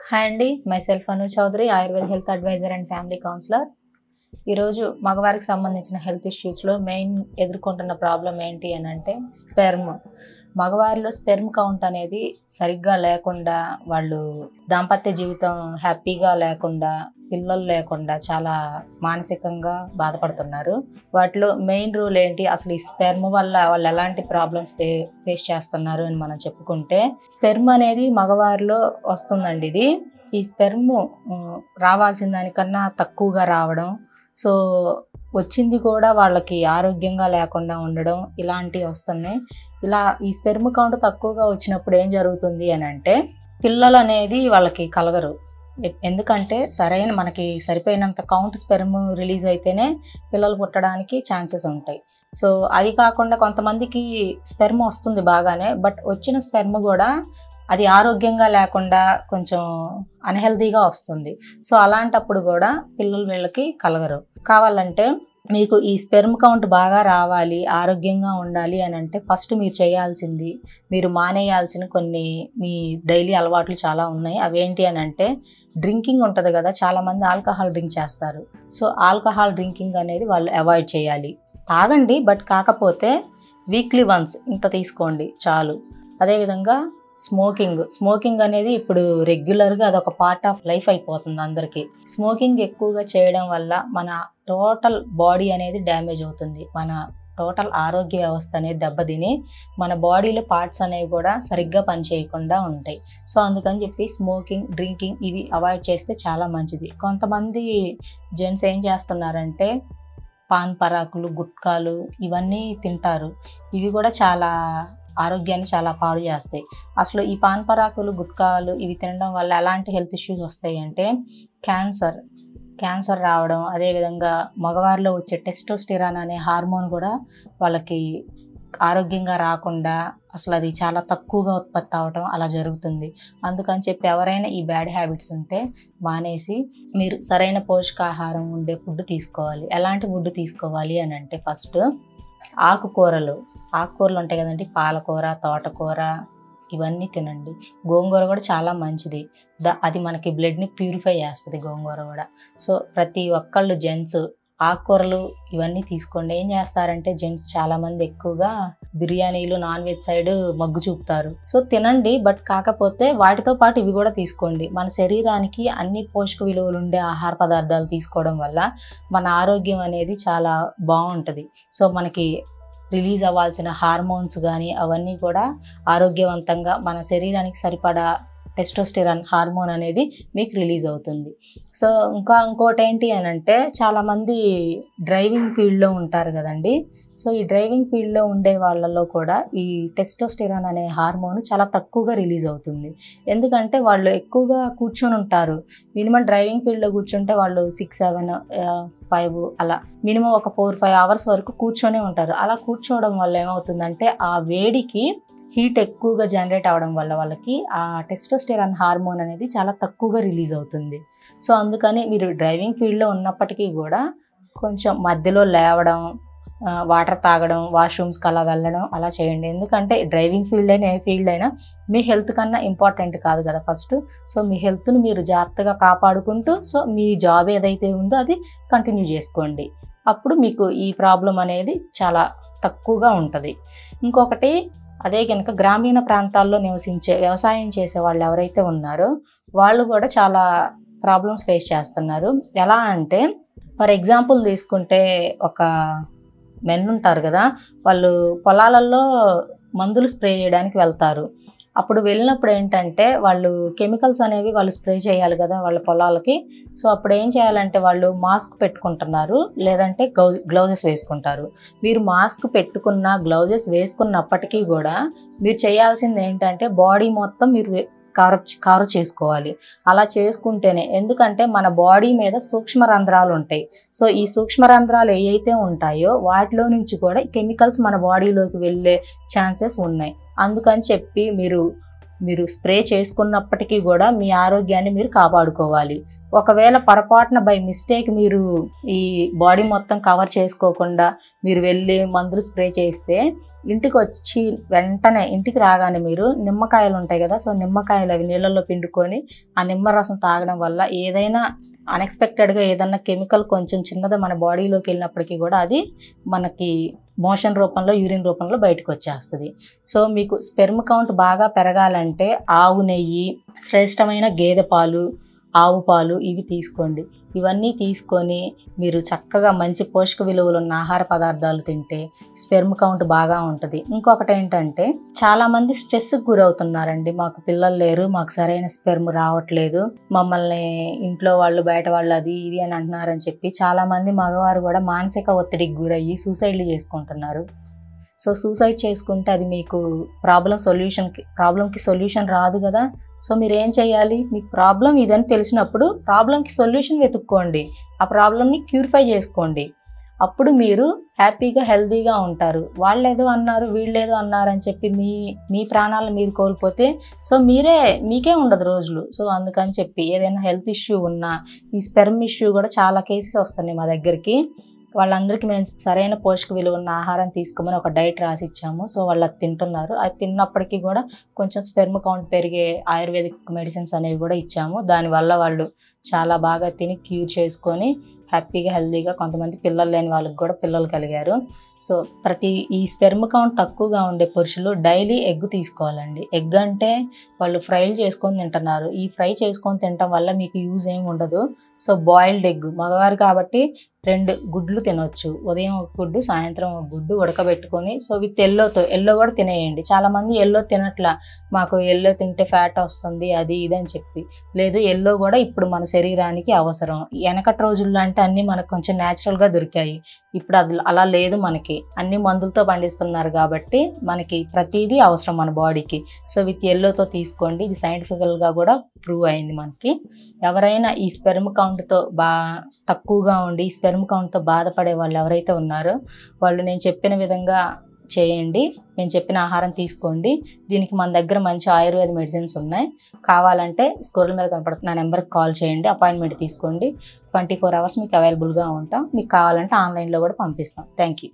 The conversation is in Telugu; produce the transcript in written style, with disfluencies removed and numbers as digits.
హాయ్ అండి, myself Anu Chowdary, Ayurveda health advisor and family counsellor. ఈరోజు మగవారికి సంబంధించిన హెల్త్ ఇష్యూస్లో మెయిన్ ఎదుర్కొంటున్న ప్రాబ్లం ఏంటి అని అంటే స్పెర్మ్. మగవారిలో స్పెర్మ్ కౌంట్ అనేది సరిగ్గా లేకుండా, వాళ్ళు దాంపత్య జీవితం హ్యాపీగా లేకుండా, పిల్లలు లేకుండా చాలా మానసికంగా బాధపడుతున్నారు. వాటిలో మెయిన్ రూల్ ఏంటి, అసలు ఈ స్పెర్మ్ వల్ల వాళ్ళు ఎలాంటి ప్రాబ్లమ్స్ ఫేస్ చేస్తున్నారు అని మనం చెప్పుకుంటే, స్పెర్మ్ అనేది మగవారిలో వస్తుందండి. ఈ స్పెర్మ్ రావాల్సిన దానికన్నా తక్కువగా రావడం, సో వచ్చింది కూడా వాళ్ళకి ఆరోగ్యంగా లేకుండా ఉండడం, ఇలాంటివి వస్తున్నాయి. ఇలా ఈ స్పెర్మ్ కౌంట్ తక్కువగా వచ్చినప్పుడు ఏం జరుగుతుంది అని అంటే పిల్లలు అనేది వాళ్ళకి కలగరు. ఎందుకంటే మనకి సరిపోయినంత కౌంట్ స్పెర్మ్ రిలీజ్ అయితేనే పిల్లలు పుట్టడానికి ఛాన్సెస్ ఉంటాయి. సో అది కాకుండా కొంతమందికి స్పెర్మ్ వస్తుంది బాగానే, బట్ వచ్చిన స్పెర్మ్ కూడా అది ఆరోగ్యంగా లేకుండా కొంచెం అన్హెల్తీగా వస్తుంది. సో అలాంటప్పుడు కూడా పిల్లలు వీళ్ళకి కలగరు. కావాలంటే మీకు ఈ స్పెర్మ్ కౌంట్ బాగా రావాలి, ఆరోగ్యంగా ఉండాలి అని అంటే ఫస్ట్ మీరు చేయాల్సింది, మీరు మానేయాల్సిన కొన్ని మీ డైలీ అలవాట్లు చాలా ఉన్నాయి. అవేంటి అని అంటే డ్రింకింగ్ ఉంటుంది కదా, చాలామంది ఆల్కహాల్ డ్రింక్ చేస్తారు. సో ఆల్కహాల్ డ్రింకింగ్ అనేది వాళ్ళు అవాయిడ్ చేయాలి. తాగండి, బట్ కాకపోతే వీక్లీ వన్స్ ఇంత తీసుకోండి చాలు. అదేవిధంగా స్మోకింగ్ అనేది ఇప్పుడు రెగ్యులర్గా అదొక పార్ట్ ఆఫ్ లైఫ్ అయిపోతుంది అందరికీ. స్మోకింగ్ ఎక్కువగా చేయడం వల్ల మన టోటల్ బాడీ అనేది డ్యామేజ్ అవుతుంది. మన టోటల్ ఆరోగ్య వ్యవస్థ అనేది దెబ్బతిని మన బాడీలో పార్ట్స్ అనేవి కూడా సరిగ్గా పనిచేయకుండా ఉంటాయి. సో అందుకని చెప్పి స్మోకింగ్, డ్రింకింగ్ ఇవి అవాయిడ్ చేస్తే చాలా మంచిది. కొంతమంది జెంట్స్ ఏం చేస్తున్నారంటే పాన్ పరాకులు, గుట్కాలు ఇవన్నీ తింటారు. ఇవి కూడా చాలా ఆరోగ్యాన్ని చాలా పాడు చేస్తాయి. అసలు ఈ పాన్ పరాకులు, గుట్కాలు ఇవి తినడం వల్ల ఎలాంటి హెల్త్ ఇష్యూస్ వస్తాయి అంటే క్యాన్సర్ రావడం, అదేవిధంగా మగవారిలో వచ్చే టెస్టోస్టెరాన్ అనే హార్మోన్ కూడా వాళ్ళకి ఆరోగ్యంగా రాకుండా, అసలు అది చాలా తక్కువగా ఉత్పత్తి అవడం అలా జరుగుతుంది. అందుకని చెప్పి ఎవరైనా ఈ బ్యాడ్ హ్యాబిట్స్ ఉంటే మానేసి మీరు సరైన పోషకాహారం ఉండే ఫుడ్ తీసుకోవాలి. ఎలాంటి ఫుడ్ తీసుకోవాలి అని అంటే ఫస్ట్ ఆకుకూరలు ఉంటాయి కదండి, పాలకూర, తోటకూర ఇవన్నీ తినండి. గోంగూర కూడా చాలా మంచిది, అది మనకి బ్లడ్ని ప్యూరిఫై చేస్తుంది గోంగూర కూడా. సో ప్రతి ఒక్కళ్ళు జెంట్స్ ఆకుకూరలు ఇవన్నీ తీసుకోండి. ఏం చేస్తారంటే జెంట్స్ చాలామంది ఎక్కువగా బిర్యానీలు, నాన్ వెజ్ సైడ్ మగ్గు చూపుతారు. సో తినండి, బట్ కాకపోతే వాటితో పాటు ఇవి కూడా తీసుకోండి. మన శరీరానికి అన్ని పోషక విలువలు ఉండే ఆహార పదార్థాలు తీసుకోవడం వల్ల మన ఆరోగ్యం అనేది చాలా బాగుంటుంది. సో మనకి రిలీజ్ అవ్వాల్సిన హార్మోన్స్ కానీ అవన్నీ కూడా ఆరోగ్యవంతంగా మన శరీరానికి సరిపడా టెస్టోస్టెరాన్ హార్మోన్ అనేది మీకు రిలీజ్ అవుతుంది. సో ఇంకోటి ఏంటి అని అంటే చాలామంది డ్రైవింగ్ ఫీల్డ్లో ఉంటారు కదండి. సో ఈ డ్రైవింగ్ ఫీల్డ్లో ఉండే వాళ్ళలో కూడా ఈ టెస్టోస్టెరాన్ అనే హార్మోన్ చాలా తక్కువగా రిలీజ్ అవుతుంది. ఎందుకంటే వాళ్ళు ఎక్కువగా కూర్చొని ఉంటారు. మినిమం డ్రైవింగ్ ఫీల్డ్లో కూర్చుంటే వాళ్ళు 6, 7, 5 అలా మినిమం ఒక 4-5 అవర్స్ వరకు కూర్చొనే ఉంటారు. అలా కూర్చోవడం వల్ల ఏమవుతుందంటే ఆ వేడికి హీట్ ఎక్కువగా జనరేట్ అవ్వడం వల్ల వాళ్ళకి ఆ టెస్టోస్టెరాన్ హార్మోన్ అనేది చాలా తక్కువగా రిలీజ్ అవుతుంది. సో అందుకని మీరు డ్రైవింగ్ ఫీల్డ్లో ఉన్నప్పటికీ కూడా కొంచెం మధ్యలో లేవడం, వాటర్ తాగడం, వాష్రూమ్స్కి అలా వెళ్ళడం అలా చేయండి. ఎందుకంటే డ్రైవింగ్ ఫీల్డ్ అయినా ఏ ఫీల్డ్ అయినా మీ హెల్త్ కన్నా ఇంపార్టెంట్ కాదు కదా ఫస్ట్. సో మీ హెల్త్ను మీరు జాగ్రత్తగా కాపాడుకుంటూ సో మీ జాబ్ ఏదైతే ఉందో అది కంటిన్యూ చేసుకోండి. అప్పుడు మీకు ఈ ప్రాబ్లం అనేది చాలా తక్కువగా ఉంటుంది. ఇంకొకటి, అదే కనుక గ్రామీణ ప్రాంతాల్లో వ్యవసాయం చేసే వాళ్ళు ఎవరైతే ఉన్నారో వాళ్ళు కూడా చాలా ప్రాబ్లమ్స్ ఫేస్ చేస్తున్నారు. ఎలా అంటే ఫర్ ఎగ్జాంపుల్ తీసుకుంటే ఒక మెన్ ఉంటారు కదా, వాళ్ళు పొలాలలో మందులు స్ప్రే చేయడానికి వెళ్తారు. అప్పుడు వెళ్ళినప్పుడు ఏంటంటే వాళ్ళు కెమికల్స్ అనేవి వాళ్ళు స్ప్రే చేయాలి కదా వాళ్ళ పొలాలకి. సో అప్పుడు ఏం చేయాలంటే వాళ్ళు మాస్క్ పెట్టుకుంటున్నారు, లేదంటే గ్లౌజెస్ వేసుకుంటారు. మీరు మాస్క్ పెట్టుకున్న, గ్లౌజెస్ వేసుకున్నప్పటికీ కూడా మీరు చేయాల్సింది ఏంటంటే బాడీ మొత్తం మీరు కవర్ చేసుకోవాలి. అలా చేసుకుంటేనే, ఎందుకంటే మన బాడీ మీద సూక్ష్మ రంధ్రాలు ఉంటాయి. సో ఈ సూక్ష్మ రంధ్రాలు ఏవైతే ఉంటాయో వాటిలో నుంచి కూడా కెమికల్స్ మన బాడీలోకి వెళ్ళే ఛాన్సెస్ ఉన్నాయి. అందుకని చెప్పి మీరు స్ప్రే చేసుకున్నప్పటికీ కూడా మీ ఆరోగ్యాన్ని మీరు కాపాడుకోవాలి. ఒకవేళ పొరపాటున బై మిస్టేక్ మీరు ఈ బాడీ మొత్తం కవర్ చేసుకోకుండా మీరు వెళ్ళి మందులు స్ప్రే చేస్తే ఇంటికి వచ్చి వెంటనే ఇంటికి రాగానే మీరు నిమ్మకాయలు ఉంటాయి కదా, సో నిమ్మకాయలు అవి నీళ్ళల్లో పిండుకొని ఆ నిమ్మరసం తాగడం వల్ల ఏదైనా అన్ఎక్స్పెక్టెడ్గా ఏదన్నా కెమికల్ కొంచెం చిన్నది మన బాడీలోకి వెళ్ళినప్పటికీ కూడా అది మనకి మోషన్ రూపంలో, యూరిన్ రూపంలో బయటకు వచ్చేస్తుంది. సో మీకు స్పెర్మ్ కౌంట్ బాగా పెరగాలంటే ఆవు నెయ్యి, శ్రేష్టమైన గేదె పాలు, ఆవు పాలు ఇవి తీసుకోండి. ఇవన్నీ తీసుకొని మీరు చక్కగా మంచి పోషక విలువలు ఉన్న ఆహార పదార్థాలు తింటే స్పెర్మ్ కౌంట్ బాగా ఉంటుంది. ఇంకొకటి ఏంటంటే చాలామంది స్ట్రెస్కి గురవుతున్నారండి. మాకు పిల్లలు లేరు, మాకు సరైన స్పెర్మ్ రావట్లేదు, మమ్మల్ని ఇంట్లో వాళ్ళు బయట వాళ్ళు అది ఇది అని అంటున్నారని చెప్పి చాలామంది మగవారు కూడా మానసిక ఒత్తిడికి గురయ్యి సూసైడ్లు చేసుకుంటున్నారు. సో సూసైడ్ చేసుకుంటే అది మీకు ప్రాబ్లంకి సొల్యూషన్ రాదు కదా. సో మీరు ఏం చేయాలి, మీకు ప్రాబ్లం ఇదని తెలిసినప్పుడు ప్రాబ్లంకి సొల్యూషన్ వెతుక్కోండి, ఆ ప్రాబ్లమ్ని క్యూరిఫై చేసుకోండి. అప్పుడు మీరు హ్యాపీగా హెల్తీగా ఉంటారు. వాళ్ళు ఏదో అన్నారు, వీళ్ళు ఏదో అన్నారు అని చెప్పి మీ ప్రాణాలను మీరు కోల్పోతే సో మీకే ఉండదు రోజులు. సో అందుకని చెప్పి ఏదైనా హెల్త్ ఇష్యూ ఉన్నా, ఈ స్పెర్మ్ ఇష్యూ కూడా చాలా కేసెస్ వస్తున్నాయి మా దగ్గరికి. వాళ్ళందరికీ మేము సరైన పోషక విలువ ఉన్న ఆహారం తీసుకోమని ఒక డైట్ రాసి ఇచ్చాము. సో వాళ్ళు అది తింటున్నారు. అది తిన్నప్పటికీ కూడా కొంచెం స్పెర్మ్ కౌంట్ పెరిగే ఆయుర్వేదిక్ మెడిసిన్స్ అనేవి కూడా ఇచ్చాము. దానివల్ల వాళ్ళు చాలా బాగా తిని క్యూర్ చేసుకొని హ్యాపీగా హెల్తీగా, కొంతమంది పిల్లలు లేని వాళ్ళకి కూడా పిల్లలు కలిగారు. సో ఈ స్పెర్మ్ కౌంట్ తక్కువగా ఉండే పురుషులు డైలీ ఎగ్ తీసుకోవాలండి. ఎగ్ అంటే వాళ్ళు ఫ్రైలు చేసుకొని తింటున్నారు. ఈ ఫ్రై చేసుకొని తినటం వల్ల మీకు యూజ్ ఏమి ఉండదు. సో బాయిల్డ్ ఎగ్ మగవారు కాబట్టి 2 గుడ్లు తినొచ్చు. ఉదయం ఒక గుడ్డు, సాయంత్రం ఒక గుడ్డు ఉడకబెట్టుకొని సో విత్ ఎల్లో కూడా తినేయండి. చాలామంది ఎల్లో తినట్లా, మాకు ఎల్లో తింటే ఫ్యాట్ వస్తుంది అది ఇది అని చెప్పి. లేదు, ఎల్లో కూడా ఇప్పుడు మన శరీరానికి అవసరం. వెనకటి రోజుల్లో అంటే అన్నీ మనకు కొంచెం న్యాచురల్గా దొరికాయి. ఇప్పుడు అది అలా లేదు, మనకి అన్ని మందులతో పండిస్తున్నారు కాబట్టి మనకి ప్రతిదీ అవసరం మన బాడీకి. సో విత్ ఎల్లోతో తీసుకోండి. ఇది సైంటిఫికల్గా కూడా ప్రూవ్ అయింది మనకి. ఎవరైనా ఈ స్పెర్మ్ కౌంట్తో తక్కువగా ఉండి ఈ స్పెర్మ్ కౌంట్తో బాధపడే వాళ్ళు ఎవరైతే ఉన్నారో వాళ్ళు నేను చెప్పిన విధంగా చేయండి, నేను చెప్పిన ఆహారం తీసుకోండి. దీనికి మన దగ్గర మంచి ఆయుర్వేద మెడిసిన్స్ ఉన్నాయి. కావాలంటే స్క్రోల్ మీద కనపడుతున్న నా నెంబర్కి కాల్ చేయండి, అపాయింట్మెంట్ తీసుకోండి. 24 hours మీకు అవైలబుల్గా ఉంటాం. మీకు కావాలంటే ఆన్లైన్లో కూడా పంపిస్తాం. Thank you.